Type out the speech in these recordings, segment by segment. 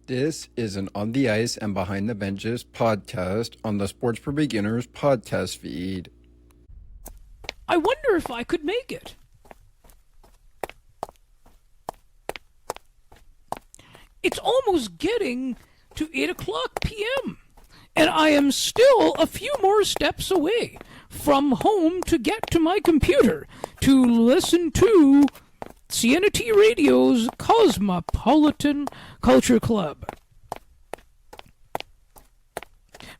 This is an On the Ice and Behind the Benches podcast on the Sports for Beginners podcast feed. I wonder if I could make it. It's almost getting to 8 o'clock p.m., and I am still a few more steps away from home to get to my computer to listen to CNT Radio's Cosmopolitan Culture Club.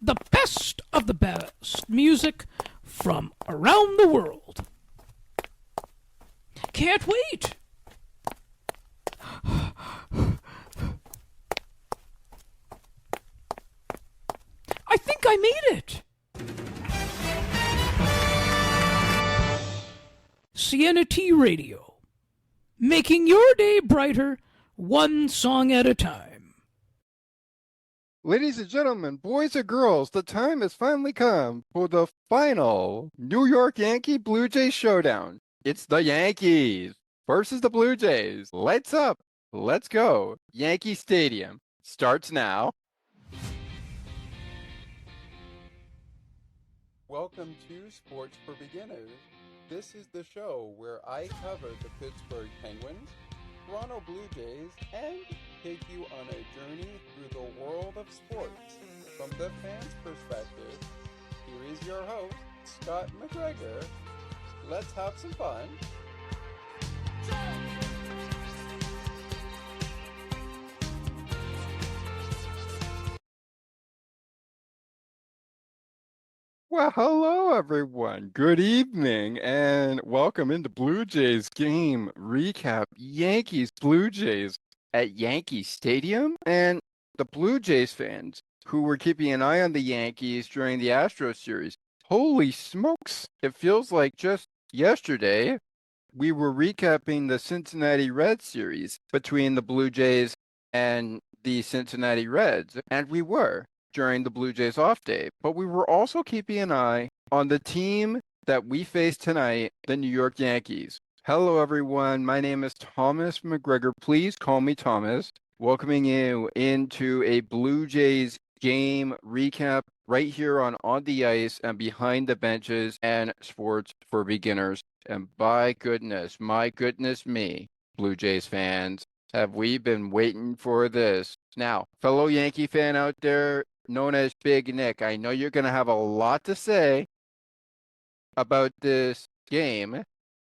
The best of the best music from around the world. Can't wait. I think I made it. CNT Radio, making your day brighter, one song at a time. Ladies and gentlemen, boys and girls, the time has finally come for the final New York Yankee Blue Jays showdown. It's the Yankees versus the Blue Jays. Lights up. Let's go. Yankee Stadium starts now. Welcome to Sports for Beginners. This is the show where I cover the Pittsburgh Penguins, Toronto Blue Jays, and take you on a journey through the world of sports. From the fans' perspective, here is your host, Scott McGregor. Let's have some fun. Well, hello everyone. Good evening and welcome into Blue Jays game recap. Yankees Blue Jays at Yankee Stadium, and the Blue Jays fans who were keeping an eye on the Yankees during the Astros series. Holy smokes. It feels like just yesterday we were recapping the Cincinnati Reds series between the Blue Jays and the Cincinnati Reds, and we were during the Blue Jays off day, but we were also keeping an eye on the team that we face tonight, the New York Yankees. Hello, everyone. My name is Thomas McGregor. Please call me Thomas. Welcoming you into a Blue Jays game recap right here on the Ice and Behind the Benches and Sports for Beginners. And my goodness me, Blue Jays fans, have we been waiting for this. Now, fellow Yankee fan out there, known as Big Nick, I know you're going to have a lot to say about this game,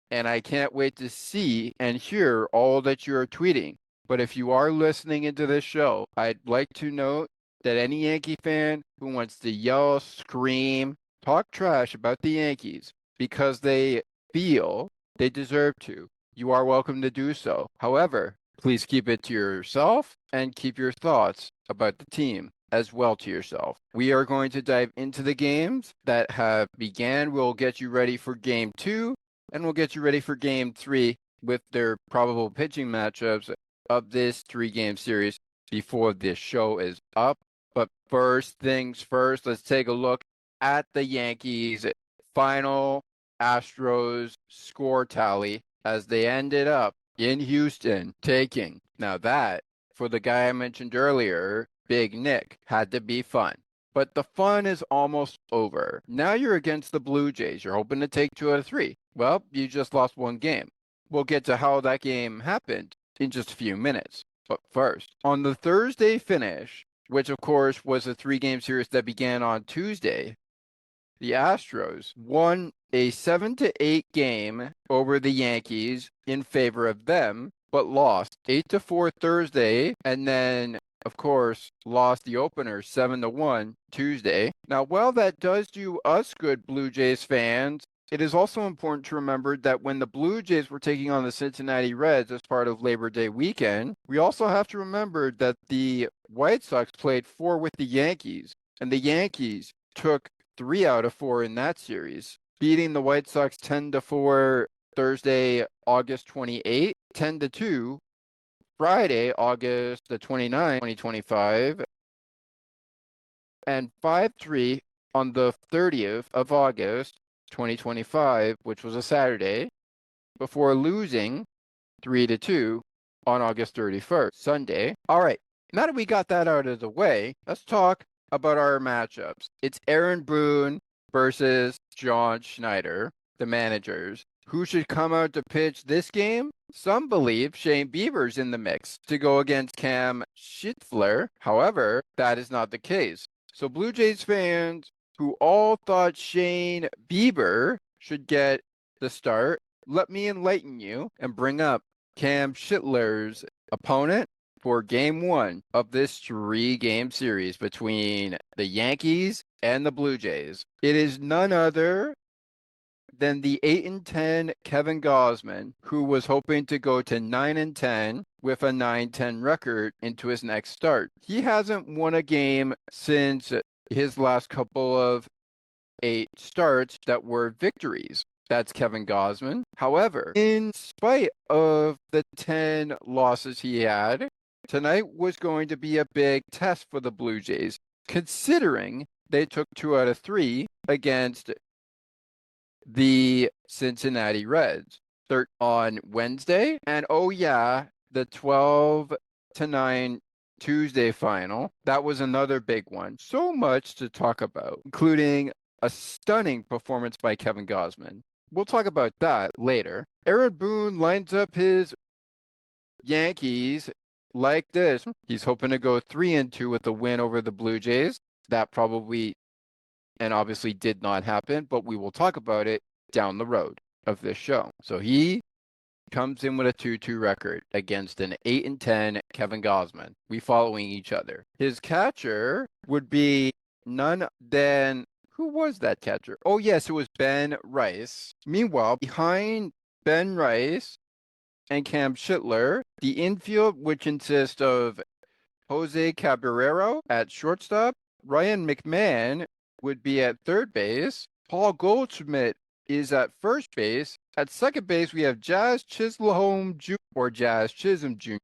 and I can't wait to see and hear all that you're tweeting. But if you are listening into this show, I'd like to note that any Yankee fan who wants to yell, scream, talk trash about the Yankees because they feel they deserve to, you are welcome to do so. However, please keep it to yourself and keep your thoughts about the team as well to yourself. We are going to dive into the games that have began. We'll get you ready for game 2, and we'll get you ready for game 3 with their probable pitching matchups of this 3-game series before this show is up. But first things first, let's take a look at the Yankees' final Astros score tally as they ended up in Houston taking. Now that, for the guy I mentioned earlier, Big Nick, had to be fun. But the fun is almost over. Now you're against the Blue Jays. You're hoping to take 2 out of 3. Well, you just lost 1 game. We'll get to how that game happened in just a few minutes. But first, on the Thursday finish, which of course was a 3-game series that began on Tuesday, the Astros won a 7-8 game over the Yankees in favor of them, but lost 8-4 Thursday, and then of course, lost the opener 7-1 Tuesday. Now, while that does do us good, Blue Jays fans, it is also important to remember that when the Blue Jays were taking on the Cincinnati Reds as part of Labor Day weekend, we also have to remember that the White Sox played 4 with the Yankees, and the Yankees took 3 out of 4 in that series, beating the White Sox 10-4 Thursday, August 28th, 10-2 Friday, August the 29th, 2025, and 5-3 on the 30th of August, 2025, which was a Saturday, before losing 3-2 on August 31st, Sunday. All right, Now that we got that out of the way, let's talk about our matchups. It's Aaron Boone versus John Schneider, the managers. Who should come out to pitch this game? Some believe Shane Bieber's in the mix to go against Cam Schittler. However, that is not the case. So Blue Jays fans who all thought Shane Bieber should get the start, let me enlighten you and bring up Cam Schittler's opponent for game one of this 3-game series between the Yankees and the Blue Jays. It is none other than the 8-10 Kevin Gausman, who was hoping to go to 9-10 with a 9-10 record into his next start. He hasn't won a game since his last couple of 8 starts that were victories. That's Kevin Gausman. However, in spite of the 10 losses he had, tonight was going to be a big test for the Blue Jays, considering they took 2 out of 3 against the Cincinnati Reds on Wednesday. And oh yeah, the 12-9 Tuesday final. That was another big one. So much to talk about, including a stunning performance by Kevin Gausman. We'll talk about that later. Aaron Boone lines up his Yankees like this. He's hoping to go 3-2 with a win over the Blue Jays. That probably and obviously did not happen, but we will talk about it down the road of this show. So he comes in with a 2-2 record against an 8-10 Kevin Gausman. We following each other. His catcher would be none than who was that catcher? Oh yes, it was Ben Rice. Meanwhile, behind Ben Rice and Cam Schittler, the infield, which consists of Jose Cabrera at shortstop, Ryan McMahon would be at third base, Paul Goldschmidt is at first base. At second base, we have Jazz Chisholm Jr. or Jazz Chisholm Jr.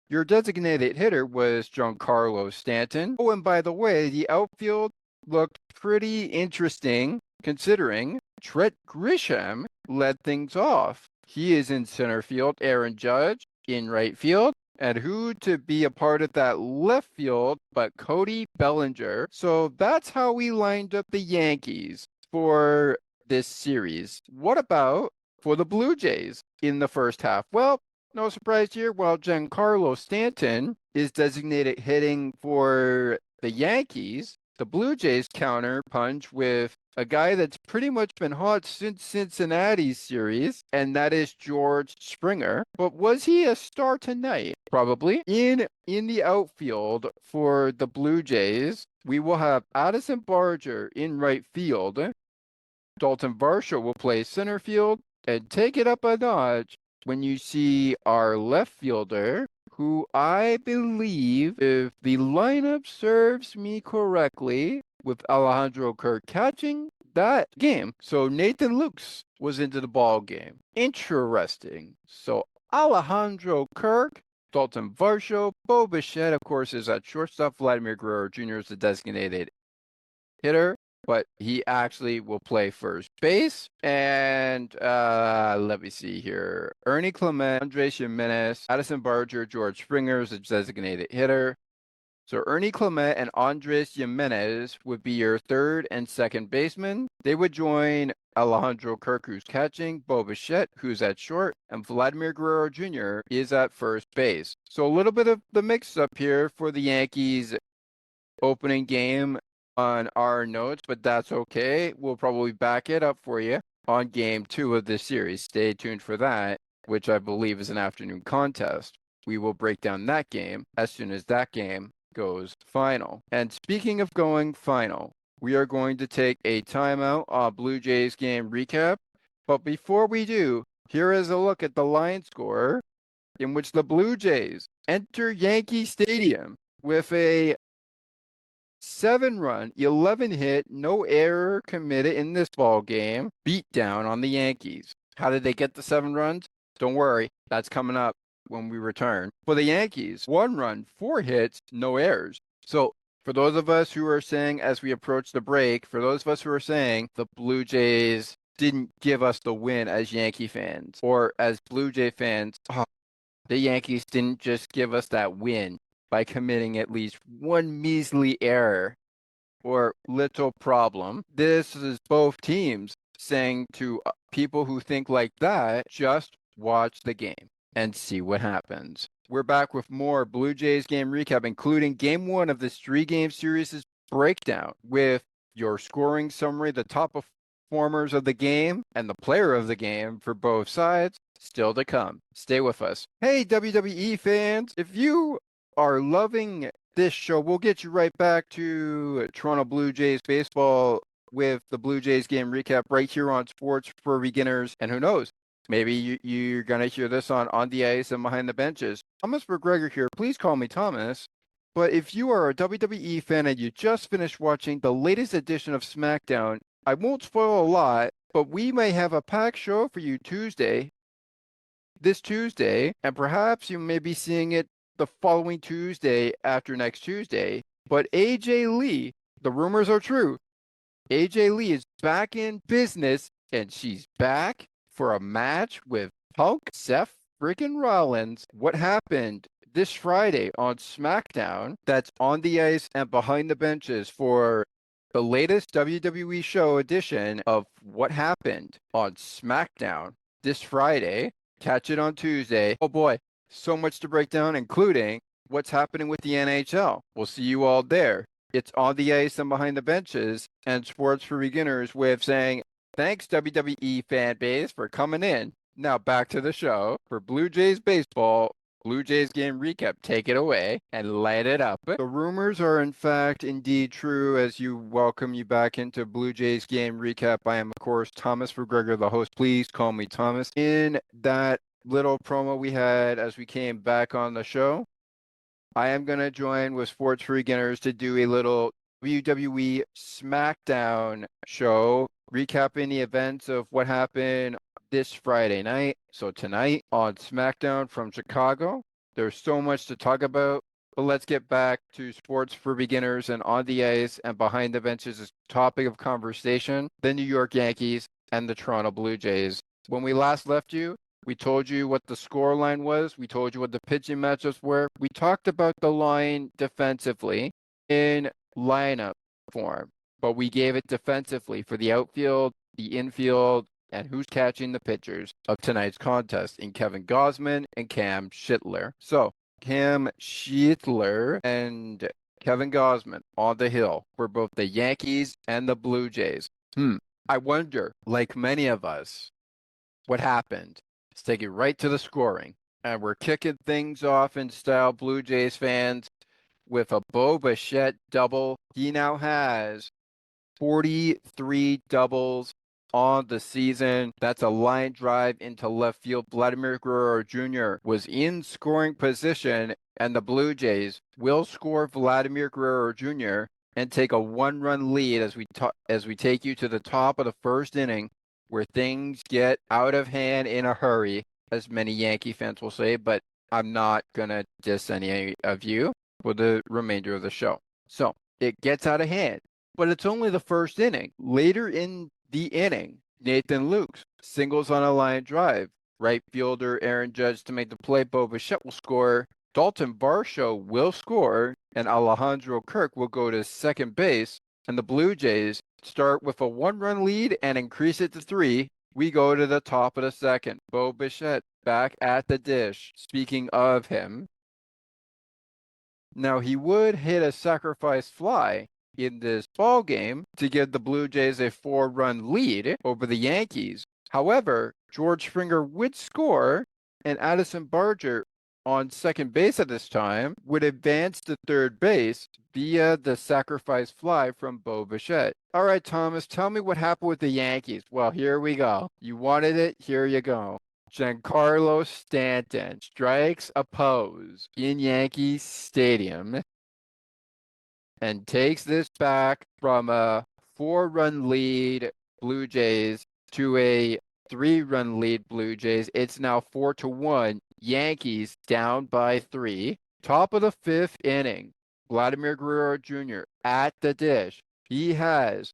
Your designated hitter was Giancarlo Stanton. Oh, and by the way, the outfield looked pretty interesting considering Trent Grisham led things off. He is in center field, Aaron Judge in right field, and who to be a part of that left field but Cody Bellinger. So that's how we lined up the Yankees for this series. What about for the Blue Jays in the first half? Well, no surprise here. While Giancarlo Stanton is designated hitting for the Yankees, the Blue Jays counter punch with a guy that's pretty much been hot since Cincinnati's series, and that is George Springer. But was he a star tonight? Probably. In the outfield for the Blue Jays, we will have Addison Barger in right field. Dalton Varsho will play center field, and take it up a notch when you see our left fielder, who I believe, if the lineup serves me correctly, with Alejandro Kirk catching that game. So Nathan Lukes was into the ball game. Interesting. So Alejandro Kirk, Dalton Varsho, Bo Bichette, of course, is at shortstop. Vladimir Guerrero Jr. is the designated hitter, but he actually will play first base. And let me see here. Ernie Clement, Andres Jimenez, Addison Barger, George Springer is a designated hitter. So Ernie Clement and Andres Jimenez would be your third and second baseman. They would join Alejandro Kirk, who's catching, Bo Bichette, who's at short, and Vladimir Guerrero Jr. is at first base. So a little bit of the mix-up here for the Yankees opening game on our notes, but that's okay. We'll probably back it up for you on game 2 of this series. Stay tuned for that, which I believe is an afternoon contest. We will break down that game as soon as that game goes final. And speaking of going final, we are going to take a timeout on Blue Jays game recap. But before we do, here is a look at the line score in which the Blue Jays enter Yankee Stadium with a 7-run, 11-hit, no error committed in this ball game beat down on the Yankees. How did they get the 7 runs? Don't worry, that's coming up when we return. For the Yankees, 1 run, 4 hits, no errors. So for those of us who are saying as we approach the break, for those of us who are saying the Blue Jays didn't give us the win as Yankee fans, or as Blue Jay fans, the Yankees didn't just give us that win. by committing at least one measly error or little problem. This is both teams saying to people who think like that, just watch the game and see what happens. We're back with more Blue Jays game recap, including game one of this three-game series' breakdown with your scoring summary, the top performers of the game, and the player of the game for both sides. Still to come. Stay with us. Hey, WWE fans, if you are loving this show, we'll get you right back to Toronto Blue Jays baseball with the Blue Jays game recap right here on Sports for Beginners. And who knows, maybe you're going to hear this on the ice and behind the benches. Thomas McGregor here. Please call me Thomas. But if you are a WWE fan and you just finished watching the latest edition of SmackDown, I won't spoil a lot, but we may have a packed show for you this Tuesday, and perhaps you may be seeing it the following Tuesday after next Tuesday. But AJ Lee, the rumors are true. AJ Lee is back in business, and she's back for a match with Punk Seth freaking Rollins. What happened this Friday on SmackDown that's on the ice and behind the benches for the latest WWE show edition of What Happened on SmackDown this Friday. Catch it on Tuesday. Oh boy, so much to break down, including what's happening with the NHL. We'll see you all there. It's on the ice and behind the benches and Sports for Beginners way of saying, thanks WWE fan base for coming in. Now back to the show for Blue Jays baseball. Blue Jays game recap. Take it away and light it up. The rumors are in fact indeed true as you welcome you back into Blue Jays game recap. I am, of course, Thomas McGregor, the host. Please call me Thomas. In that little promo we had as we came back on the show, I am going to join with Sports for Beginners to do a little WWE SmackDown show, recapping the events of what happened this Friday night. So tonight on SmackDown from Chicago, there's so much to talk about, but let's get back to Sports for Beginners and on the ice and behind the benches' topic of conversation, the New York Yankees and the Toronto Blue Jays. When we last left you, we told you what the score line was. We told you what the pitching matchups were. We talked about the line defensively in lineup form, but we gave it defensively for the outfield, the infield, and who's catching the pitchers of tonight's contest in Kevin Gausman and Cam Schittler. So Cam Schittler and Kevin Gausman on the hill for both the Yankees and the Blue Jays. I wonder, like many of us, what happened. Let's take it right to the scoring. And we're kicking things off in style, Blue Jays fans, with a Bo Bichette double. He now has 43 doubles on the season. That's a line drive into left field. Vladimir Guerrero Jr. was in scoring position, and the Blue Jays will score Vladimir Guerrero Jr. and take a one-run lead as we take you to the top of the first inning, where things get out of hand in a hurry, as many Yankee fans will say, but I'm not going to diss any of you for the remainder of the show. So it gets out of hand, but it's only the first inning. Later in the inning, Nathan Lukes singles on a line drive. Right fielder Aaron Judge to make the play. Bo Bichette will score. Dalton Varsho will score, and Alejandro Kirk will go to second base. And the Blue Jays start with a one-run lead and increase it to 3. We go to the top of the second. Bo Bichette back at the dish. Speaking of him, now he would hit a sacrifice fly in this ball game to give the Blue Jays a 4-run lead over the Yankees. However, George Springer would score, and Addison Barger on second base at this time would advance to third base via the sacrifice fly from Bo Bichette. All right, Thomas, tell me what happened with the Yankees. Well, here we go. You wanted it, here you go. Giancarlo Stanton strikes a pose in Yankee Stadium and takes this back from a 4-run lead Blue Jays to a 3-run lead Blue Jays. It's now 4-1. Yankees down by 3. Top of the 5th inning. Vladimir Guerrero Jr. at the dish. He has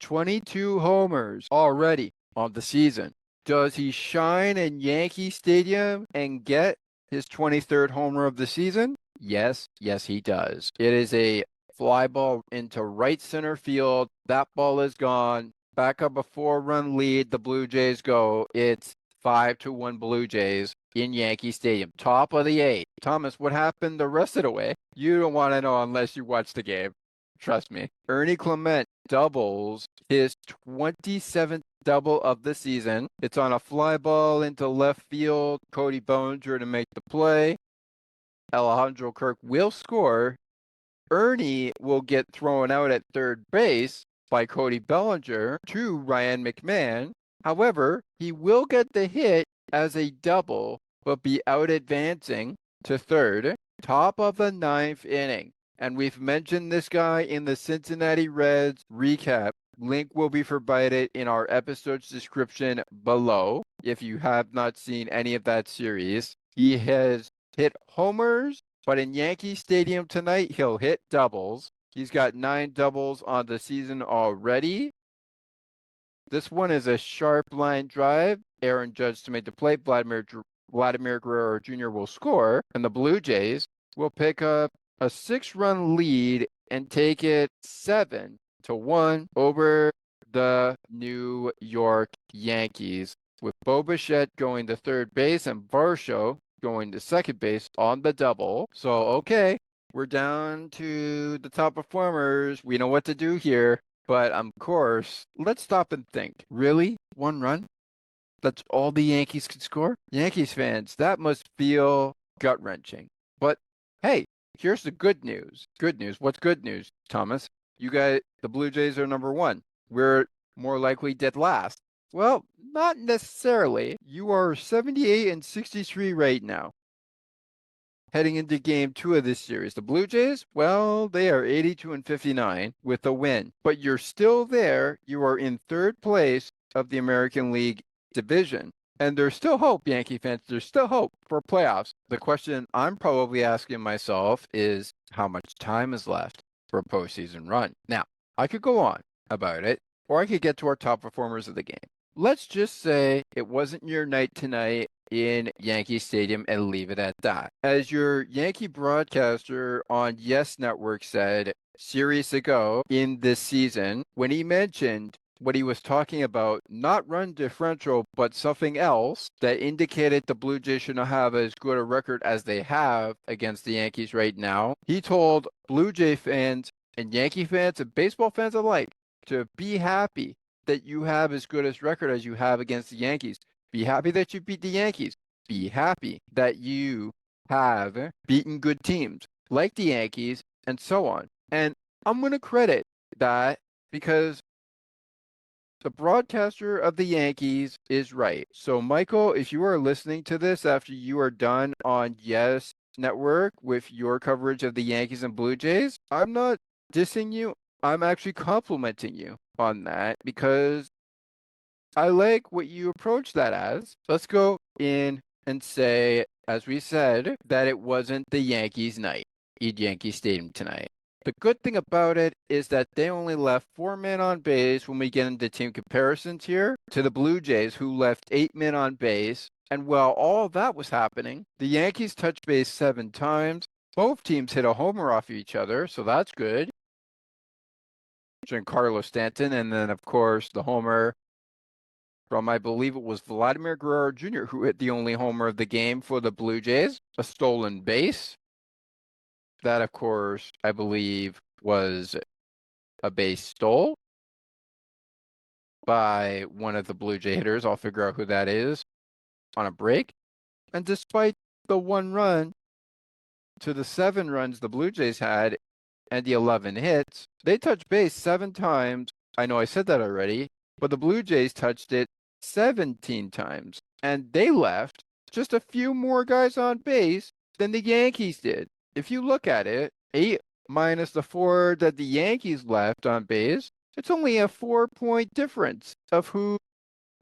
22 homers already on the season. Does he shine in Yankee Stadium and get his 23rd homer of the season? Yes, yes, he does. It is a fly ball into right center field. That ball is gone. Back up a 4-run lead. The Blue Jays go. It's 5-1 Blue Jays in Yankee Stadium. Top of the eighth. Thomas, what happened the rest of the way? You don't want to know unless you watch the game. Trust me. Ernie Clement doubles his 27th double of the season. It's on a fly ball into left field. Cody Bellinger to make the play. Alejandro Kirk will score. Ernie will get thrown out at third base by Cody Bellinger to Ryan McMahon. However, he will get the hit as a double, but be out advancing to third, top of the ninth inning. And we've mentioned this guy in the Cincinnati Reds recap. Link will be provided in our episode's description below if you have not seen any of that series. He has hit homers, but in Yankee Stadium tonight, he'll hit doubles. He's got 9 doubles on the season already. This one is a sharp line drive. Aaron Judge to make the play. Vladimir Guerrero Jr. will score, and the Blue Jays will pick up a 6-run lead and take it 7-1 over the New York Yankees, with Bo Bichette going to third base and Varsho going to second base on the double. So, okay, we're down to the top performers. We know what to do here. But of course, let's stop and think. Really? 1 run? That's all the Yankees could score? Yankees fans, that must feel gut-wrenching. But hey, here's the good news. Good news. What's good news, Thomas? You guys, the Blue Jays are number 1. We're more likely dead last. Well, not necessarily. You are 78-63 right now, heading into game 2 of this series. The Blue Jays, well, they are 82-59 with a win, but you're still there. You are in third place of the American League division. And there's still hope, Yankee fans. There's still hope for playoffs. The question I'm probably asking myself is how much time is left for a postseason run? Now, I could go on about it, or I could get to our top performers of the game. Let's just say it wasn't your night tonight in Yankee Stadium and leave it at that. As your Yankee broadcaster on Yes Network said series ago in this season, when he mentioned what he was talking about, not run differential, but something else that indicated the Blue Jays should not have as good a record as they have against the Yankees right now, he told Blue Jay fans and Yankee fans and baseball fans alike to be happy that you have as good a record as you have against the Yankees. Be happy that you beat the Yankees. Be happy that you have beaten good teams like the Yankees and so on. And I'm going to credit that because the broadcaster of the Yankees is right. So, Michael, if you are listening to this after you are done on Yes Network with your coverage of the Yankees and Blue Jays, I'm not dissing you. I'm actually complimenting you on that because I like what you approach that as. Let's go in and say, as we said, that it wasn't the Yankees' night in Yankee Stadium tonight. The good thing about it is that they only left 4 men on base when we get into team comparisons here to the Blue Jays, who left 8 men on base. And while all that was happening, the Yankees touched base 7 times. Both teams hit a homer off each other, so that's good. Giancarlo Stanton, and then, of course, the homer from, I believe it was Vladimir Guerrero Jr., who hit the only homer of the game for the Blue Jays, a stolen base. That, of course, I believe was a base stole by one of the Blue Jay hitters. I'll figure out who that is on a break. And despite the 1 run to the 7 runs the Blue Jays had and the 11 hits, they touched base 7 times. I know I said that already, but the Blue Jays touched it 17 times. And they left just a few more guys on base than the Yankees did. If you look at it, 8 minus the 4 that the Yankees left on base, it's only a 4-point difference of who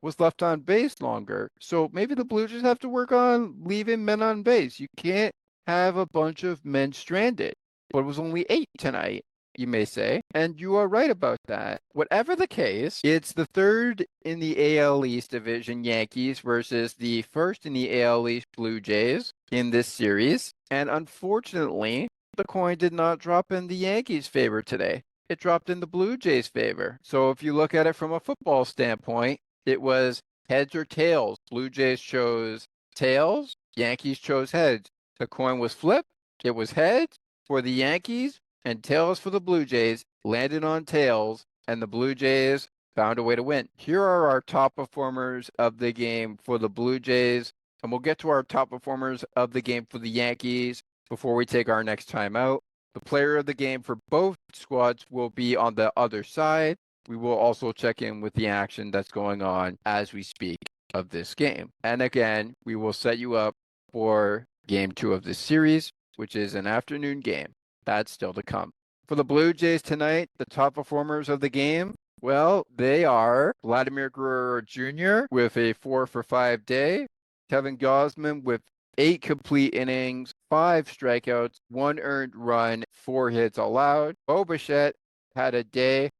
was left on base longer. So maybe the Blue Jays have to work on leaving men on base. You can't have a bunch of men stranded. But it was only 8 tonight, you may say, and you are right about that. Whatever the case, it's the 3rd in the AL East division Yankees versus the 1st in the AL East Blue Jays in this series. And unfortunately, the coin did not drop in the Yankees' favor today. It dropped in the Blue Jays' favor. So if you look at it from a football standpoint, it was heads or tails. Blue Jays chose tails, Yankees chose heads. The coin was flipped. It was heads for the Yankees and tails for the Blue Jays, landed on tails, and the Blue Jays found a way to win. Here are our top performers of the game for the Blue Jays, and we'll get to our top performers of the game for the Yankees before we take our next time out. The player of the game for both squads will be on the other side. We will also check in with the action that's going on as we speak of this game. And again, we will set you up for game 2 of this series, which is an afternoon game. That's still to come. For the Blue Jays tonight, the top performers of the game, well, they are Vladimir Guerrero Jr. with a 4 for 5 day, Kevin Gausman with 8 complete innings, 5 strikeouts, 1 earned run, 4 hits allowed. Bo Bichette had a day,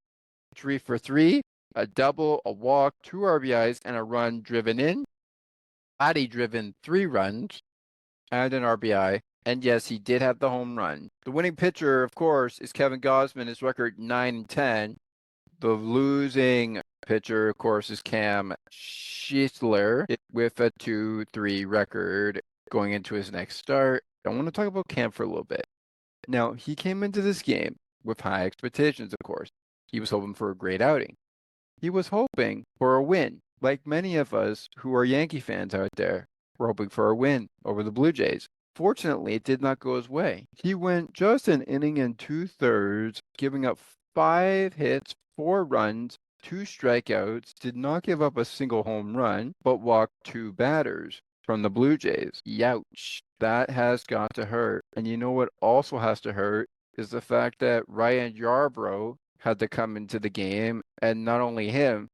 3 for 3, a double, a walk, 2 RBIs, and a run driven in. Vladdy driven 3 runs and an RBI. And yes, he did have the home run. The winning pitcher, of course, is Kevin Gausman. His record 9-10. The losing pitcher, of course, is Cam Schiesler with a 2-3 record going into his next start. I want to talk about Cam for a little bit. Now, he came into this game with high expectations, of course. He was hoping for a great outing. He was hoping for a win, like many of us who are Yankee fans out there. We're hoping for a win over the Blue Jays. Fortunately, it did not go his way. He went just an inning and 2/3, giving up 5 hits, 4 runs, 2 strikeouts, did not give up a single home run, but walked 2 batters from the Blue Jays. Youch. That has got to hurt. And you know what also has to hurt is the fact that Ryan Yarbrough had to come into the game, and not only him,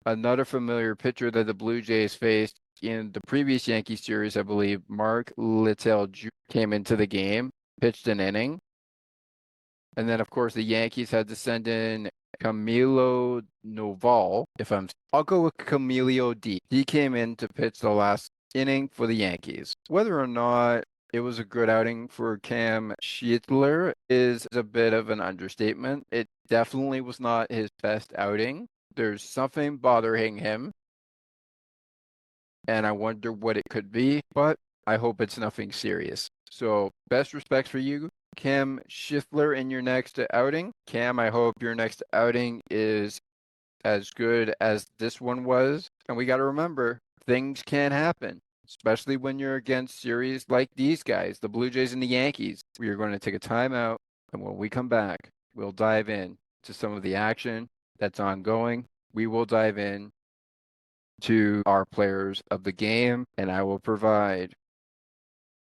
another familiar pitcher that the Blue Jays faced in the previous Yankee series, I believe, Mark Littell Jr. came into the game, pitched an inning. And then, of course, the Yankees had to send in Camilo Noval. I'll go with Camilo D. He came in to pitch the last inning for the Yankees. Whether or not it was a good outing for Cam Schiesler is a bit of an understatement. It definitely was not his best outing. There's something bothering him, and I wonder what it could be, but I hope it's nothing serious. So, best respects for you, Cam Schiesler, in your next outing. Cam, I hope your next outing is as good as this one was. And we got to remember, things can happen, especially when you're against series like these guys, the Blue Jays and the Yankees. We are going to take a timeout, and when we come back, we'll dive in to some of the action that's ongoing. We will dive in to our players of the game, and I will provide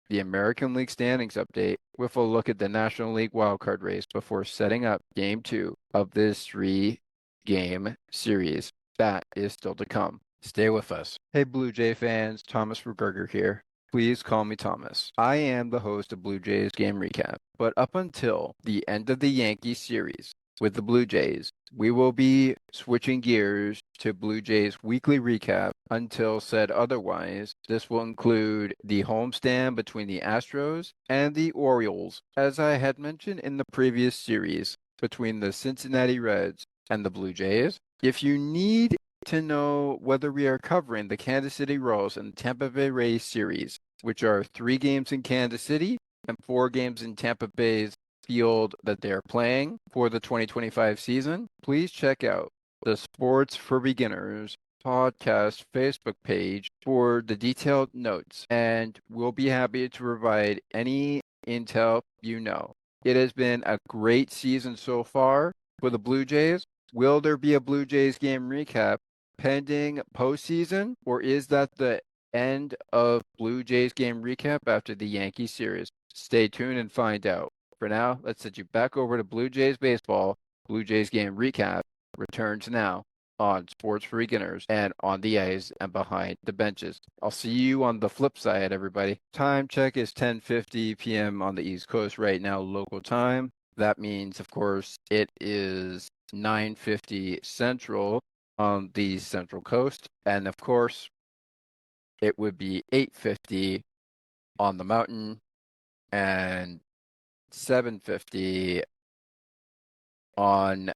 the American League standings update with a look at the National League wildcard race before setting up Game 2 of this 3-game series. That is still to come. Stay with us. Hey, Blue Jay fans, Thomas Vergerger here. Please call me Thomas. I am the host of Blue Jays Game Recap, but up until the end of the Yankees series with the Blue Jays, we will be switching gears to Blue Jays Weekly Recap until said otherwise. This will include the homestand between the Astros and the Orioles, as I had mentioned in the previous series between the Cincinnati Reds and the Blue Jays. If you need to know whether we are covering the Kansas City Royals and Tampa Bay Rays series, which are 3 games in Kansas City and 4 games in Tampa Bay's field that they are playing for the 2025 season, please check out the Sports for Beginners podcast Facebook page for the detailed notes, and we'll be happy to provide any intel you know. It has been a great season so far for the Blue Jays. Will there be a Blue Jays game recap pending postseason, or is that the end of Blue Jays game recap after the Yankee series? Stay tuned and find out. For now, let's send you back over to Blue Jays baseball. Blue Jays game recap returns now on Sports for Beginners and on the ice and behind the benches. I'll see you on the flip side, everybody. Time check is 10:50 p.m. on the East Coast right now, local time. That means, of course, it is 9:50 Central on the Central Coast. And of course, it would be 8:50 on the mountain and 7:50 on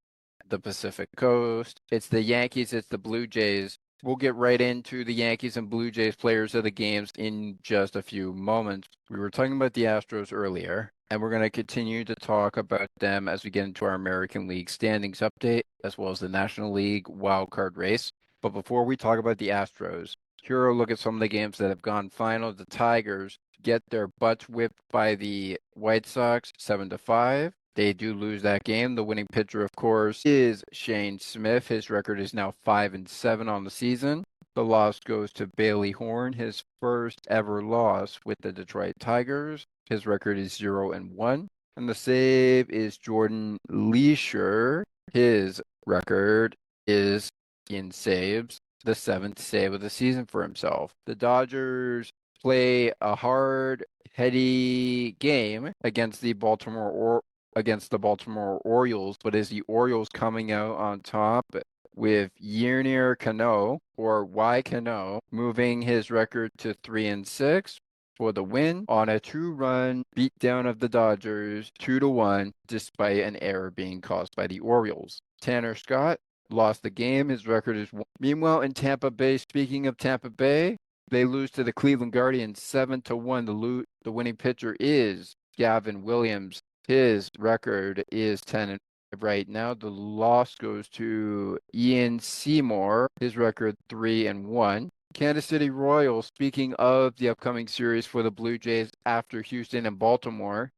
the Pacific Coast. It's the Yankees, it's the Blue Jays. We'll get right into the Yankees and Blue Jays players of the games in just a few moments. We were talking about the Astros earlier, and we're going to continue to talk about them as we get into our American League standings update, as well as the National League wild card race. But before we talk about the Astros, here a look at some of the games that have gone final. The Tigers get their butts whipped by the White Sox 7-5. They do lose that game. The winning pitcher, of course, is Shane Smith. His record is now 5-7 on the season. The loss goes to Bailey Horn, his first ever loss with the Detroit Tigers. His record is 0-1. And the save is Jordan Leisure. His record is in saves, the seventh save of the season for himself. The Dodgers play a hard, heady game against the Baltimore Orioles, but is the Orioles coming out on top with Yernir Cano or Y Cano moving his record to 3-6 for the win on a two-run beatdown of the Dodgers 2-1 despite an error being caused by the Orioles. Tanner Scott lost the game. His record is 1. Meanwhile, in Tampa Bay, speaking of Tampa Bay, they lose to the Cleveland Guardians 7-1. The winning pitcher is Gavin Williams. His record is 10 right now. The loss goes to Ian Seymour. His record 3-1. Kansas City Royals, speaking of the upcoming series for the Blue Jays after Houston and Baltimore,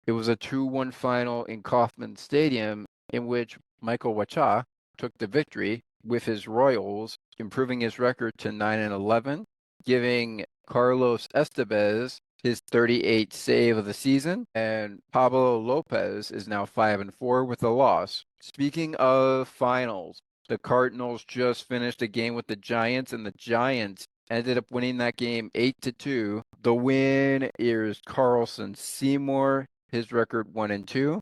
it was a 2-1 final in Kauffman Stadium in which Michael Wacha took the victory with his Royals, improving his record to 9-11, giving Carlos Estevez his 38th save of the season, and Pablo Lopez is now 5-4 with a loss. Speaking of finals, the Cardinals just finished a game with the Giants, and the Giants ended up winning that game 8-2. The win is Carlson Seymour, his record 1-2.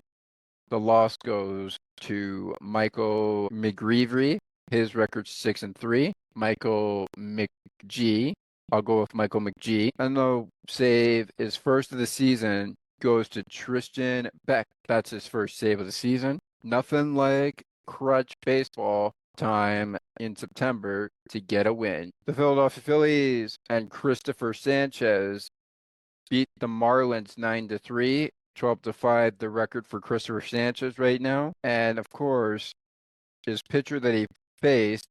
The loss goes to Michael McGreevy, his record 6-3. Michael McGee, I'll go with Michael McGee. And the save is first of the season goes to Tristan Beck. That's his first save of the season. Nothing like crutch baseball time in September to get a win. The Philadelphia Phillies and Christopher Sanchez beat the Marlins 9-3. 12-5, the record for Christopher Sanchez right now. And of course, his pitcher that he faced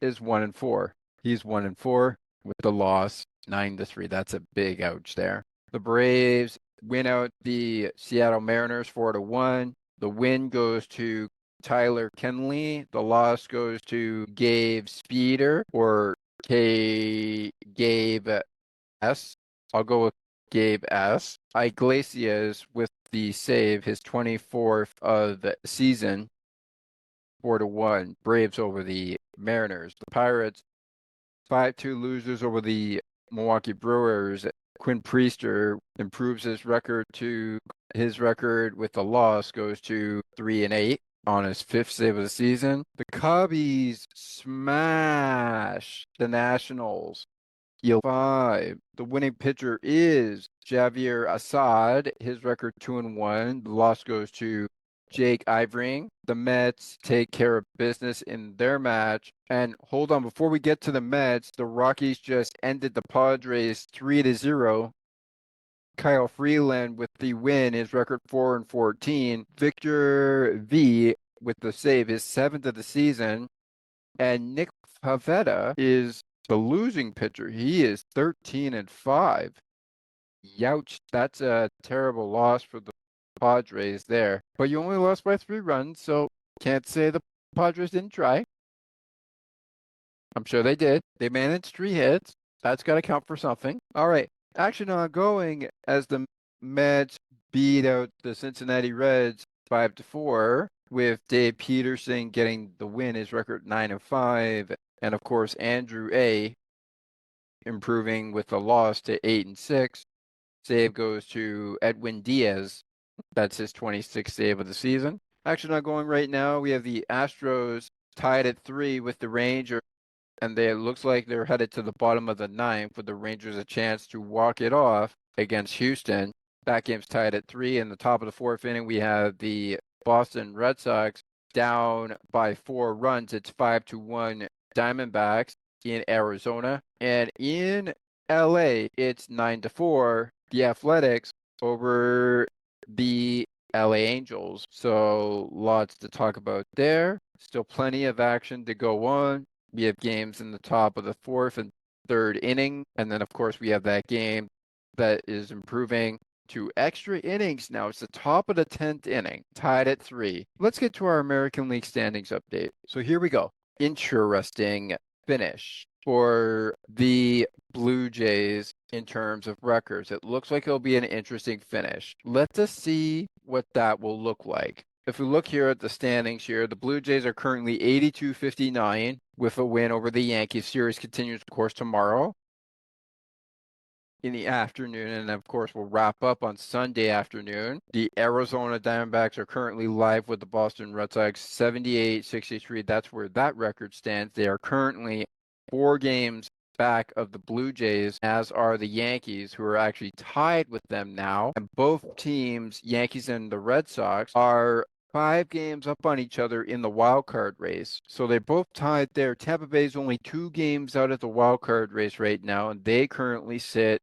is 1-4. He's 1-4 with the loss 9-3. That's a big ouch there. The Braves win out the Seattle Mariners 4-1. The win goes to Tyler Kenley. The loss goes to Gabe Speeder or Gabe S. I'll go with Gabe S. Iglesias with the save, his 24th of the season, 4-1. Braves over the Mariners. The Pirates, 5-2 losers over the Milwaukee Brewers. Quinn Priester improves his record with the loss goes to 3-8 on his fifth save of the season. The Cubbies smash the Nationals 5. The winning pitcher is Javier Assad. His record 2-1. The loss goes to Jake Ivering. The Mets take care of business in their match. And hold on, before we get to the Mets, the Rockies just ended the Padres 3-0. Kyle Freeland with the win, his record 4-14. Victor V with the save, his seventh of the season. And Nick Pavetta is the losing pitcher. He is 13-5. Youch, that's a terrible loss for the Padres there. But you only lost by 3 runs, so can't say the Padres didn't try. I'm sure they did. They managed 3 hits. That's got to count for something. All right. Action ongoing as the Mets beat out the Cincinnati Reds 5-4, with Dave Peterson getting the win, his record 9-5. And of course, Andrew A. improving with the loss to 8-6. Save goes to Edwin Diaz. That's his 26th save of the season. Action ongoing right now. We have the Astros tied at 3 with the Rangers, and it looks like they're headed to the bottom of the ninth with the Rangers a chance to walk it off. against Houston. That game's tied at 3. In the top of the fourth inning, we have the Boston Red Sox down by 4 runs. It's 5-1 Diamondbacks in Arizona. And in LA, it's 9-4 the Athletics over the LA Angels. So lots to talk about there. Still plenty of action to go on. We have games in the top of the fourth and third inning. And then, of course, we have that game that is improving to extra innings now. It's the top of the 10th inning, tied at 3. Let's get to our American League standings update. So here we go. Interesting finish for the Blue Jays in terms of records. It looks like it'll be an interesting finish. Let us see what that will look like. If we look here at the standings here, the Blue Jays are currently 82-59 with a win over the Yankees. Series continues, of course, tomorrow in the afternoon, and of course we'll wrap up on Sunday afternoon. The Arizona Diamondbacks are currently live with the Boston Red Sox 78-63. That's where that record stands. They are currently 4 games back of the Blue Jays, as are the Yankees, who are actually tied with them now. And both teams, Yankees and the Red Sox, are 5 games up on each other in the wild card race. So they're both tied there. Tampa Bay is only 2 games out of the wild card race right now, and they currently sit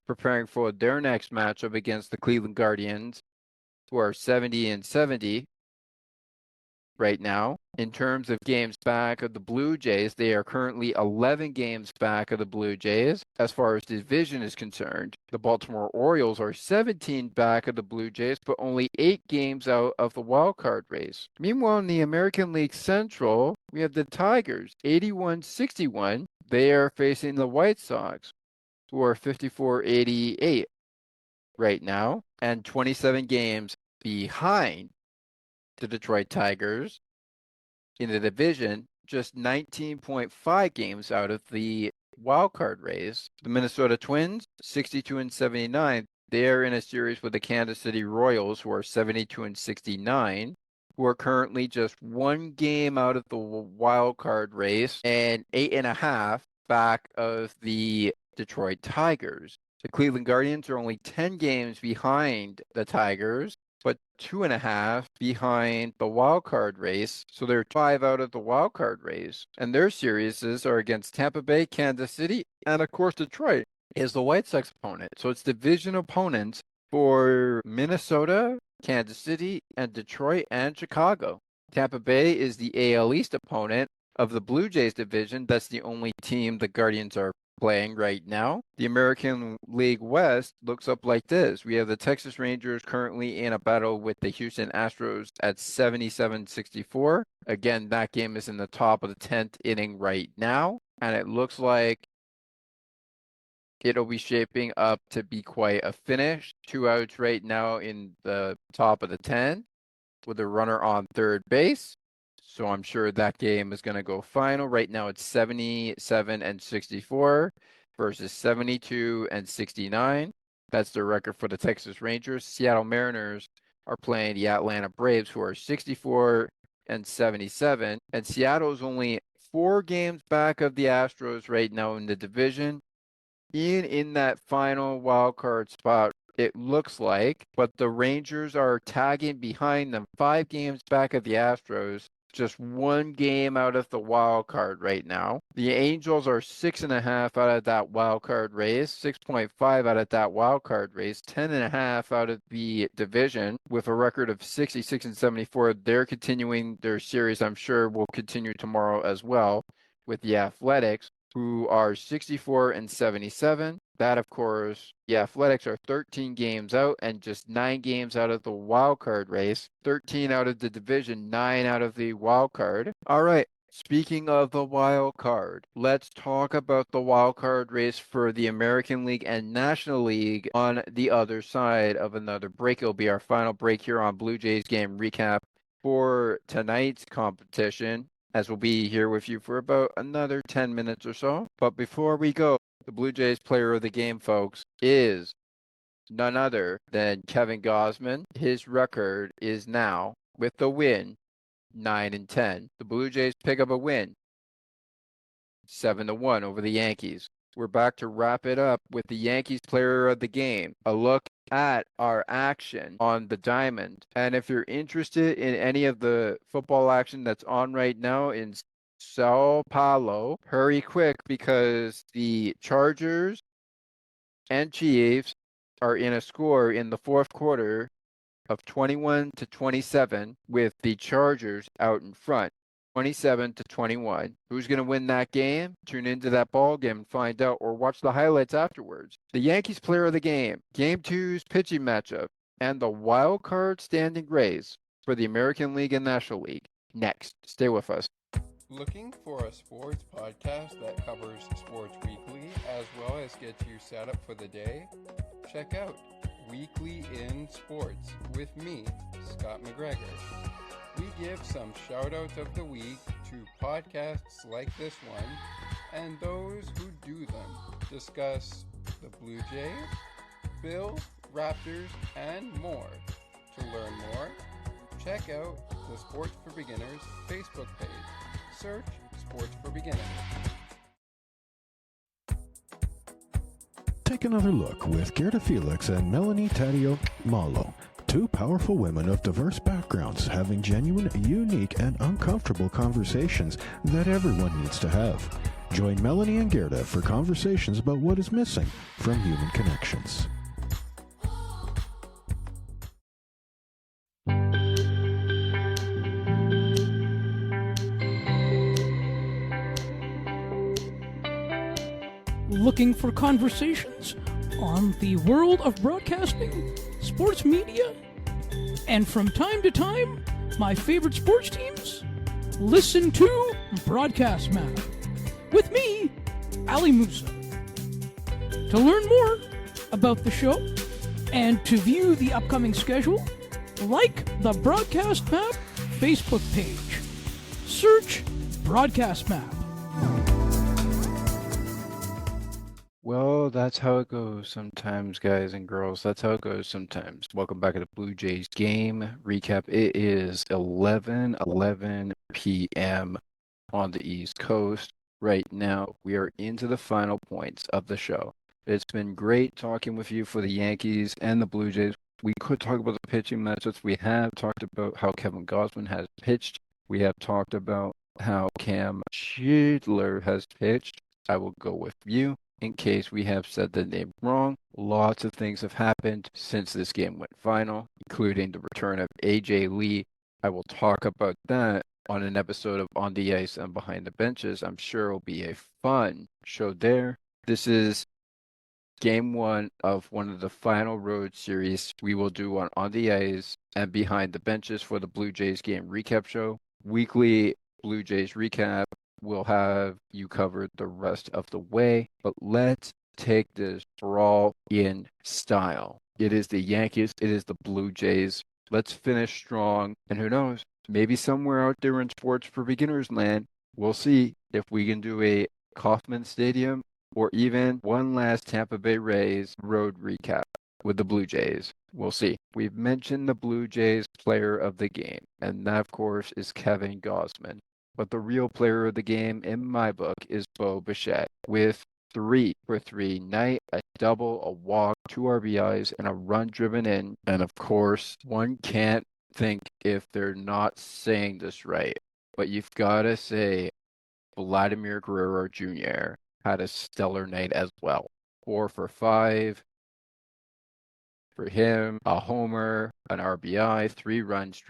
preparing for their next matchup against the Cleveland Guardians, who are 70-70 right now. In terms of games back of the Blue Jays, they are currently 11 games back of the Blue Jays. As far as division is concerned, the Baltimore Orioles are 17 back of the Blue Jays, but only 8 games out of the wild card race. Meanwhile, in the American League Central, we have the Tigers, 81-61. They are facing the White Sox, who are 54-88 right now, and 27 games behind the Detroit Tigers in the division, just 19.5 games out of the wild card race. The Minnesota Twins, 62-79. They're in a series with the Kansas City Royals, who are 72-69, who are currently just 1 game out of the wild card race and 8.5 back of the Detroit Tigers. The Cleveland Guardians are only 10 games behind the Tigers, but 2.5 behind the wild card race. So they're 5 out of the wild card race. And their series are against Tampa Bay, Kansas City, and of course Detroit is the White Sox opponent. So it's division opponents for Minnesota, Kansas City, and Detroit and Chicago. Tampa Bay is the AL East opponent of the Blue Jays division. That's the only team the Guardians are playing right now. The American League West looks up like this. We have the Texas Rangers currently in a battle with the Houston Astros at 77-64. Again, that game is in the top of the 10th inning right now, and it looks like it'll be shaping up to be quite a finish. 2 outs right now in the top of the 10th with a runner on third base. So I'm sure that game is going to go final. Right now it's 77-64 versus 72-69. That's the record for the Texas Rangers. Seattle Mariners are playing the Atlanta Braves, who are 64-77. And Seattle's only 4 games back of the Astros right now in the division. In that final wild card spot, it looks like, but the Rangers are tagging behind them 5 games back of the Astros, just 1 game out of the wild card right now. The Angels are 6.5 out of that wild card race, 6.5 out of that wild card race, 10.5 out of the division with a record of 66-74. They're continuing their series. I'm sure will continue tomorrow as well with the Athletics, who are 64-77. That, of course, the Athletics are 13 games out and just 9 games out of the wild card race. 13 out of the division, 9 out of the wild card. All right. Speaking of the wild card, let's talk about the wild card race for the American League and National League on the other side of another break. It'll be our final break here on Blue Jays Game Recap for tonight's competition, as we'll be here with you for about another 10 minutes or so. But before we go, the Blue Jays player of the game, folks, is none other than Kevin Gausman. His record is now, with the win, 9-10. The Blue Jays pick up a win, 7-1 over the Yankees. we're back to wrap it up with the Yankees player of the game, a look at our action on the diamond. And if you're interested in any of the football action that's on right now in Sao Paulo, hurry quick because the Chargers and Chiefs are in a score in the fourth quarter of 21-27 with the Chargers out in front. 27-21. Who's going to win that game? Tune into that ball game and find out, or watch the highlights afterwards. The Yankees player of the game, Game 2's pitching matchup, and the wild card standing race for the American League and National League. Next, stay with us. Looking for a sports podcast that covers sports weekly as well as gets you set up for the day? Check out Weekly in Sports with me, Scott McGregor. We give some shout-outs of the week to podcasts like this one and those who do them. Discuss the Blue Jays, Bills, Raptors, and more. To learn more, check out the Sports for Beginners Facebook page. Search Sports for Beginners. Take another look with Gerda Felix and Melanie Taddeo Malo, two powerful women of diverse backgrounds having genuine, unique, and uncomfortable conversations that everyone needs to have. Join Melanie and Gerda for conversations about what is missing from human connections. Looking for conversations on the world of broadcasting, sports media, and from time to time, my favorite sports teams? Listen to Broadcast Map with me, Ali Musa. To learn more about the show and to view the upcoming schedule, like the Broadcast Map Facebook page. Search Broadcast Map. Well, that's how it goes sometimes, guys and girls. That's how it goes sometimes. Welcome back to the Blue Jays game recap. It is 11:11 p.m. on the East Coast. Right now, we are into the final points of the show. It's been great talking with you for the Yankees and the Blue Jays. We could talk about the pitching matchups. We have talked about how Kevin Gausman has pitched. We have talked about how Cam Schindler has pitched. I will go with you in case we have said the name wrong. Lots of things have happened since this game went final, including the return of AJ Lee. I will talk about that on an episode of On the Ice and Behind the Benches. I'm sure it'll be a fun show there. This is game one of one of the final road series we will do on the Ice and Behind the Benches for the Blue Jays game recap show. Weekly Blue Jays recap. We'll have you covered the rest of the way, but let's take this brawl in style. It is the Yankees, it is the Blue Jays. Let's finish strong, and who knows, maybe somewhere out there in sports for beginners land, we'll see if we can do a Kauffman Stadium or even one last Tampa Bay Rays road recap with the Blue Jays. We'll see. We've mentioned the Blue Jays player of the game, and that, of course, is Kevin Gausman. But the real player of the game, in my book, is Bo Bichette with 3 for 3 night, a double, a walk, 2 RBIs, and a run driven in. And of course, one can't think if they're not saying this right, but you've got to say Vladimir Guerrero Jr. had a stellar night as well. 4 for 5 for him, a homer, an RBI, 3 runs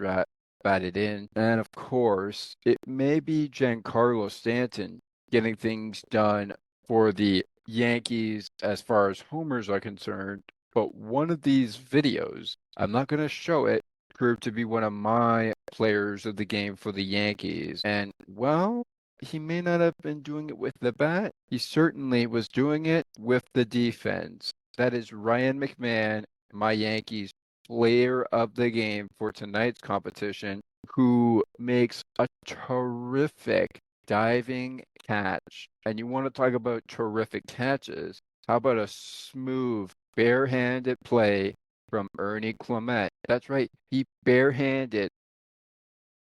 batted in. And of course, it may be Giancarlo Stanton getting things done for the Yankees as far as homers are concerned. But one of these videos, I'm not going to show it, proved to be one of my players of the game for the Yankees. And, well, he may not have been doing it with the bat. He certainly was doing it with the defense. That is Ryan McMahon, my Yankees player of the game for tonight's competition, who makes a terrific diving catch. And you want to talk about terrific catches? How about a smooth, barehanded play from Ernie Clement? That's right, he barehanded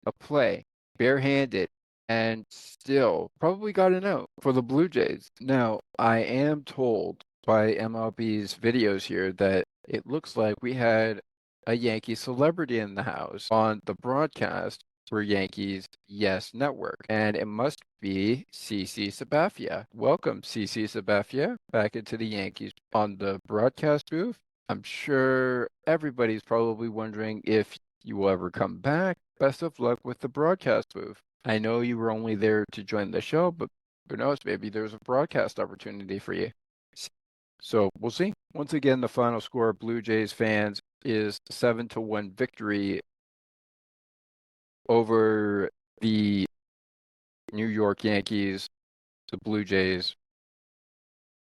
a play, barehanded, and still probably got an out for the Blue Jays. Now, I am told by MLB's videos here that it looks like we had a Yankee celebrity in the house on the broadcast for Yankees Yes Network, and it must be CC Sabathia. Welcome, CC Sabathia, back into the Yankees on the broadcast booth. I'm sure everybody's probably wondering if you will ever come back. Best of luck with the broadcast booth. I know you were only there to join the show, but who knows, maybe there's a broadcast opportunity for you. So we'll see. Once again, the final score, Blue Jays fans, is 7-1 victory over the New York Yankees. The Blue Jays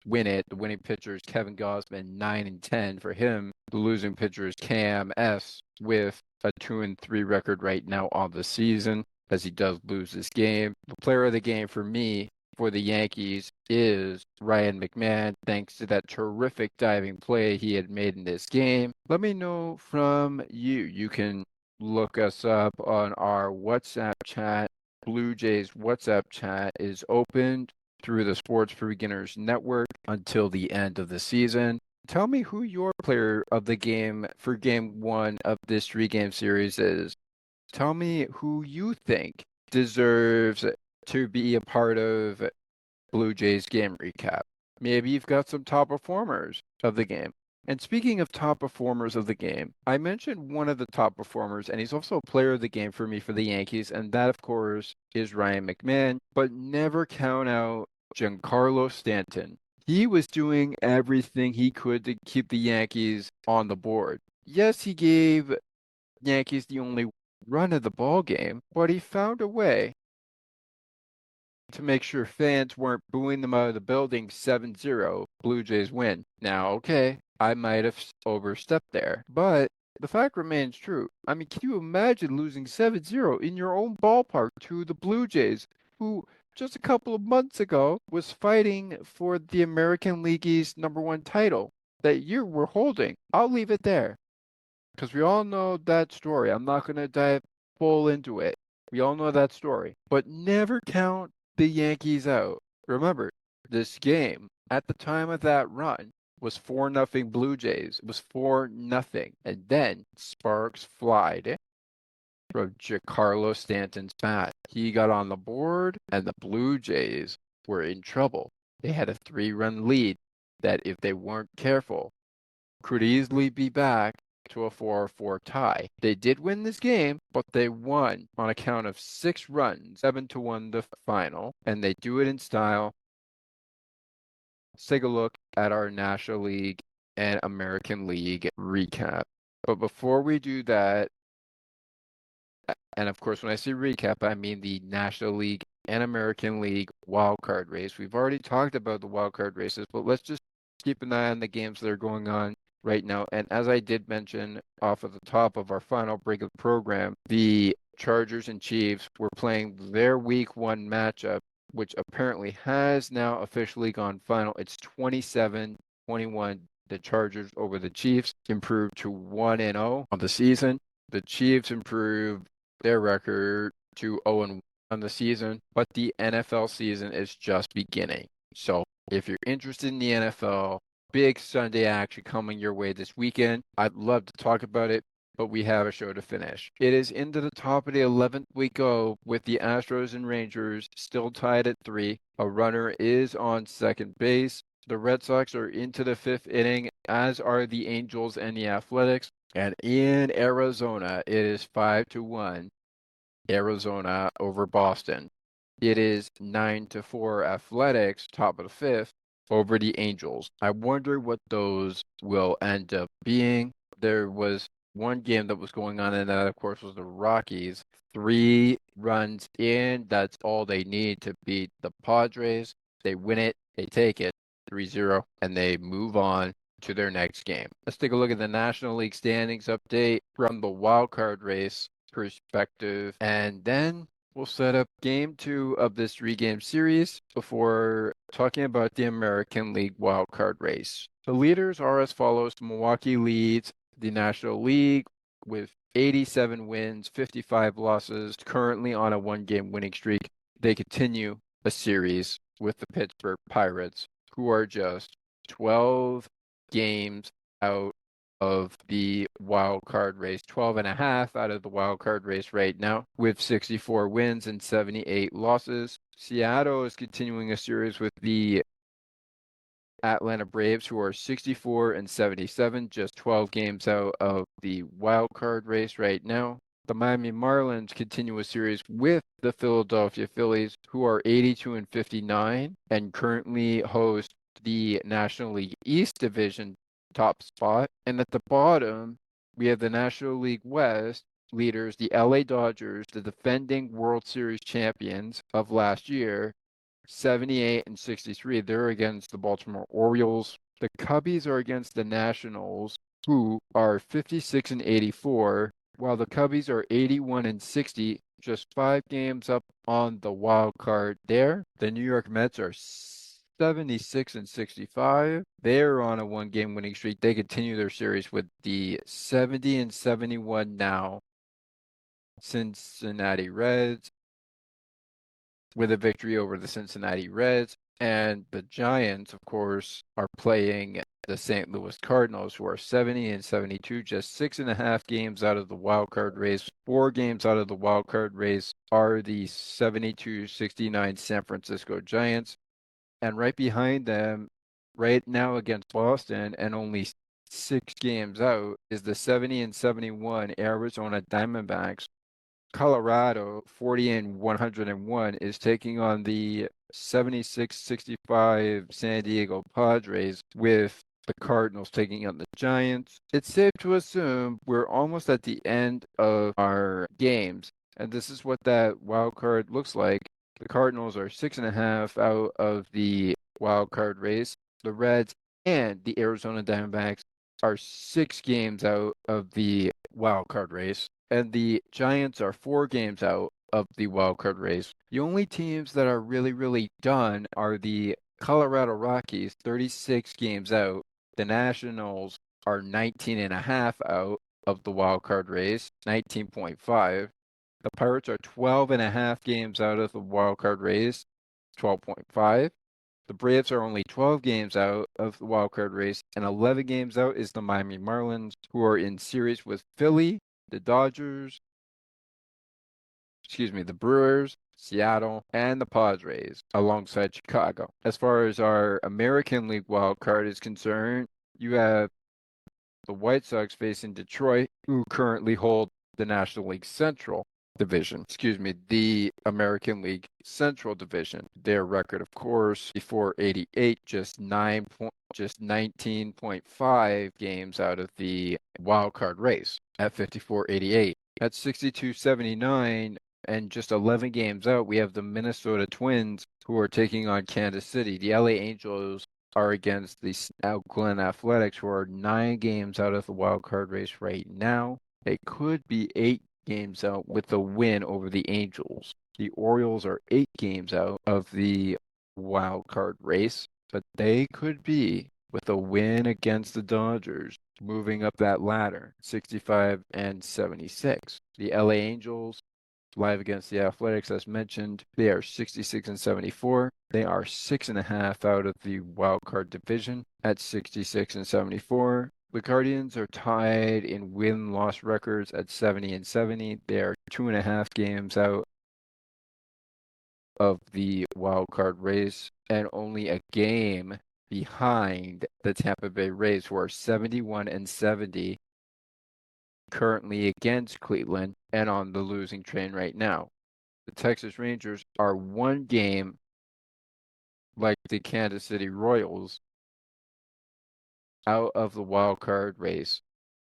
win it. The winning pitcher is Kevin Gausman, 9-10 for him. The losing pitcher is Cam S with a 2-3 record right now on the season, as he does lose this game. The player of the game for me for the Yankees is Ryan McMahon, thanks to that terrific diving play he had made in this game. Let me know from you. You can look us up on our WhatsApp chat. Blue Jays WhatsApp chat is opened through the Sports for Beginners Network until the end of the season. Tell me who your player of the game for game one of this 3-game series is. Tell me who you think deserves to be a part of Blue Jays game recap. Maybe you've got some top performers of the game. And speaking of top performers of the game, I mentioned one of the top performers, and he's also a player of the game for me for the Yankees, and that, of course, is Ryan McMahon. But never count out Giancarlo Stanton. He was doing everything he could to keep the Yankees on the board. Yes, he gave Yankees the only run of the ball game, but he found a way to make sure fans weren't booing them out of the building. 7-0, Blue Jays win. Now, okay, I might have overstepped there, but the fact remains true. I mean, can you imagine losing 7-0 in your own ballpark to the Blue Jays, who just a couple of months ago was fighting for the American League East #1 title that you were holding? I'll leave it there, because we all know that story. I'm not going to dive full into it. We all know that story. But never count the Yankees out. Remember, this game, at the time of that run, was 4-0 Blue Jays. It was 4-0. And then sparks flied from Giancarlo Stanton's bat. He got on the board, and the Blue Jays were in trouble. They had a 3-run lead that, if they weren't careful, could easily be back to a 4-4 tie. They did win this game, but they won on a count of 6 runs, 7-1 the final, and they do it in style. Let's take a look at our National League and American League recap. But before we do that, and of course, when I say recap, I mean the National League and American League wildcard race. We've already talked about the wildcard races, but let's just keep an eye on the games that are going on right now. And as I did mention off of the top of our final break of the program, the Chargers and Chiefs were playing their week 1 matchup, which apparently has now officially gone final. It's 27-21. The Chargers over the Chiefs improved to 1-0 on the season. The Chiefs improved their record to 0-1 on the season, but the NFL season is just beginning. So if you're interested in the NFL, big Sunday action coming your way this weekend. I'd love to talk about it, but we have a show to finish. It is into the top of the 11th week go with the Astros and Rangers still tied at 3. A runner is on second base. The Red Sox are into the 5th inning, as are the Angels and the Athletics. And in Arizona, it is 5-1. Arizona over Boston. It is 9-4 Athletics, top of the 5th, over the Angels. I wonder what those will end up being. There was one game that was going on, and that, of course, was the Rockies. 3 runs in. That's all they need to beat the Padres. They win it. They take it 3-0, and they move on to their next game. Let's take a look at the National League standings update from the wild card race perspective, and then we'll set up game 2 of this 3-game series before talking about the American League wild card race. The leaders are as follows. Milwaukee leads the National League with 87 wins, 55 losses, currently on a 1-game winning streak. they continue a series with the Pittsburgh Pirates, who are just 12 games out of the wild card race, 12 and a half out of the wild card race right now, with 64 wins and 78 losses. Seattle is continuing a series with the Atlanta Braves, who are 64 and 77, just 12 games out of the wild card race right now. The Miami Marlins continue a series with the Philadelphia Phillies, who are 82 and 59 and currently host the National League East Division top spot. And at the bottom, we have the National League West leaders, the LA Dodgers, the defending World Series champions of last year, 78 and 63. They're against the Baltimore Orioles. The Cubbies are against the Nationals, who are 56 and 84, while the Cubbies are 81 and 60, just 5 games up on the wild card there. The New York Mets are 76 and 65. They're on a 1-game winning streak. They continue their series with the 70 and 71 now Cincinnati Reds, with a victory over the Cincinnati Reds. And the Giants, of course, are playing the St. Louis Cardinals, who are 70 and 72, just 6.5 games out of the wild card race. 4 games out of the wild card race are the 72-69 San Francisco Giants. And right behind them, right now against Boston, and only 6 games out, is the 70 and 71 Arizona Diamondbacks. Colorado, 40 and 101, is taking on the 76-65 San Diego Padres, with the Cardinals taking on the Giants. It's safe to assume we're almost at the end of our games, and this is what that wild card looks like. The Cardinals are 6.5 out of the wild card race. The Reds and the Arizona Diamondbacks are 6 games out of the wild card race, and the Giants are 4 games out of the wild card race. The only teams that are really, really done are the Colorado Rockies, 36 games out. The Nationals are 19.5 out of the wild card race, 19.5. The Pirates are 12.5 games out of the wild card race, 12.5. The Braves are only 12 games out of the wild card race, and 11 games out is the Miami Marlins, who are in series with Philly, the Dodgers, the Brewers, Seattle, and the Padres, alongside Chicago. As far as our American League wild card is concerned, you have the White Sox facing Detroit, who currently hold the National League Central Division. The American League Central Division. Their record, of course, before 88, just 19.5 games out of the wild card race at 54-88. At 62-79 and just 11 games out, we have the Minnesota Twins, who are taking on Kansas City. The LA Angels are against the Oakland Athletics, who are 9 games out of the wild card race right now. They could be 8 games out with a win over the Angels. The Orioles are 8 games out of the wild card race, but they could be with a win against the Dodgers, moving up that ladder, 65 and 76. The LA Angels, live against the Athletics, as mentioned, they are 66 and 74. They are 6.5 out of the wild card division at 66 and 74. The Guardians are tied in win-loss records at 70 and 70. They are 2.5 games out of the wild card race and only a game behind the Tampa Bay Rays, who are 71 and 70, currently against Cleveland and on the losing train right now. The Texas Rangers are 1 game, like the Kansas City Royals, out of the wild card race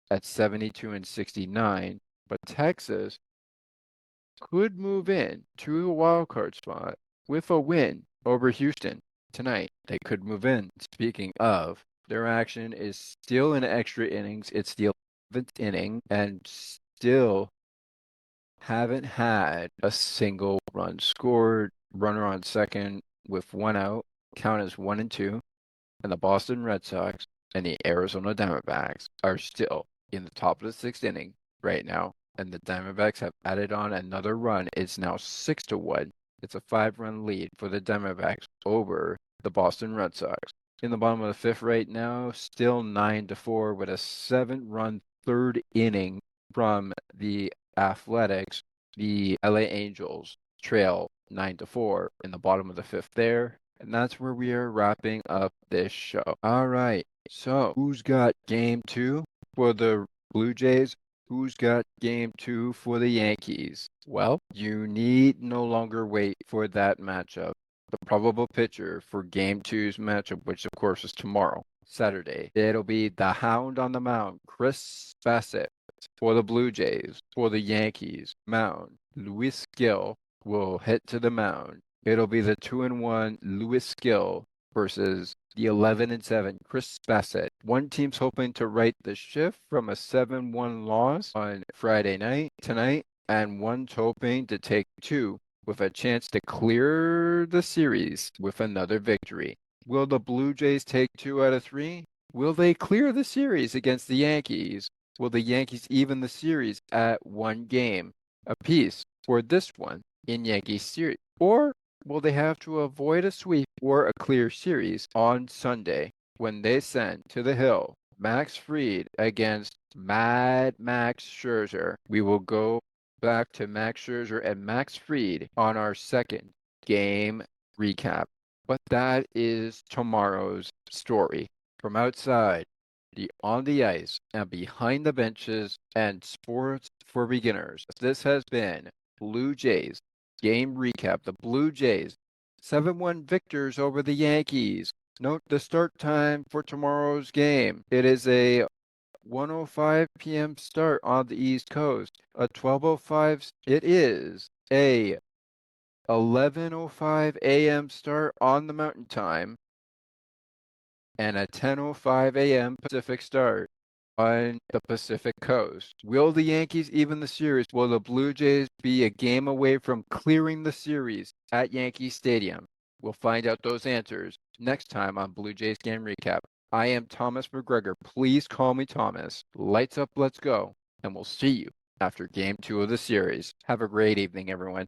at 72 and 69, but Texas could move in to a wild card spot with a win over Houston tonight. They could move in. Speaking of, their action is still in extra innings. It's the 11th inning, and still haven't had a single run scored. Runner on second with 1 out. Count is 1-2. And the Boston Red Sox and the Arizona Diamondbacks are still in the top of the 6th inning right now. And the Diamondbacks have added on another run. It's now 6-1. It's a 5-run lead for the Diamondbacks over the Boston Red Sox. In the bottom of the fifth right now, still 9-4 with a 7-run third inning from the Athletics. The LA Angels trail 9-4 in the bottom of the fifth there. And that's where we are wrapping up this show. All right. So who's got game 2 for the Blue Jays? Who's got game 2 for the Yankees? Well, you need no longer wait for that matchup. The probable pitcher for game 2's matchup, which of course is tomorrow, Saturday. It'll be the Hound on the mound, Chris Bassett for the Blue Jays. For the Yankees mound, Luis Gil will hit to the mound. It'll be the 2-1 Luis Gil versus the 11-7 Chris Bassett. One team's hoping to right the ship from a 7-1 loss on Friday night tonight, and one's hoping to take 2 with a chance to clear the series with another victory. Will the Blue Jays take 2 out of 3? Will they clear the series against the Yankees? Will the Yankees even the series at 1 game apiece for this one in Yankees series? Or will they have to avoid a sweep or a clear series on Sunday when they send to the hill Max Fried against Mad Max Scherzer? We will go back to Max Scherzer and Max Fried on our second game recap. But that is tomorrow's story. From outside, on the ice, and behind the benches, and sports for beginners. This has been Blue Jays game recap. The Blue Jays 7-1 victors over the Yankees. Note the start time for tomorrow's game. It is a 1:05 p.m. start on the East Coast. A 12:05. It is a 11:05 a.m. start on the Mountain Time and a 10:05 a.m. Pacific start on the Pacific Coast. Will the Yankees even the series? Will the Blue Jays be a game away from clearing the series at Yankee Stadium? We'll find out those answers next time on Blue Jays Game Recap. I am Thomas McGregor. Please call me Thomas. Lights up, let's go. And we'll see you after game 2 of the series. Have a great evening, everyone.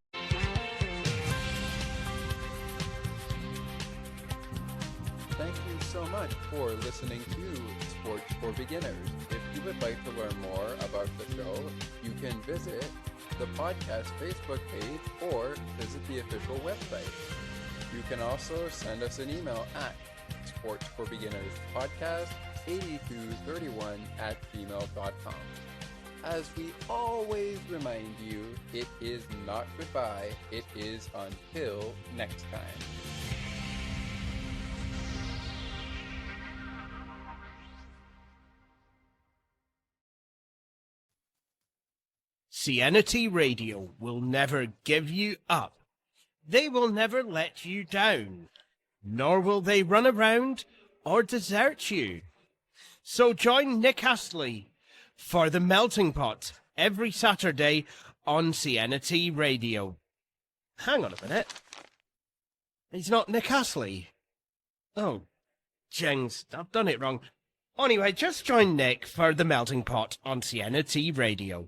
Thank you so much for listening to Sports for Beginners. If you would like to learn more about the show, you can visit the podcast Facebook page or visit the official website. You can also send us an email at sportsforbeginners podcast8231@gmail.com. As we always remind you, it is not goodbye, it is until next time. Cianity Radio will never give you up. They will never let you down, nor will they run around or desert you. So join Nick Astley for The Melting Pot every Saturday on Cianity Radio. Hang on a minute. He's not Nick Astley. Oh, jings, I've done it wrong. Anyway, just join Nick for The Melting Pot on Cianity Radio.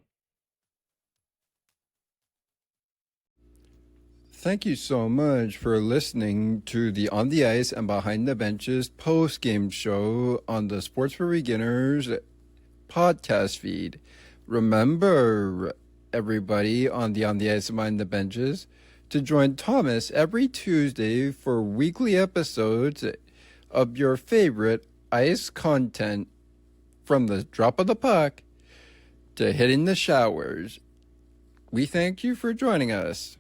Thank you so much for listening to the On the Ice and Behind the Benches post-game show on the Sports for Beginners podcast feed. Remember, everybody on the Ice and Behind the Benches, to join Thomas every Tuesday for weekly episodes of your favorite ice content, from the drop of the puck to hitting the showers. We thank you for joining us.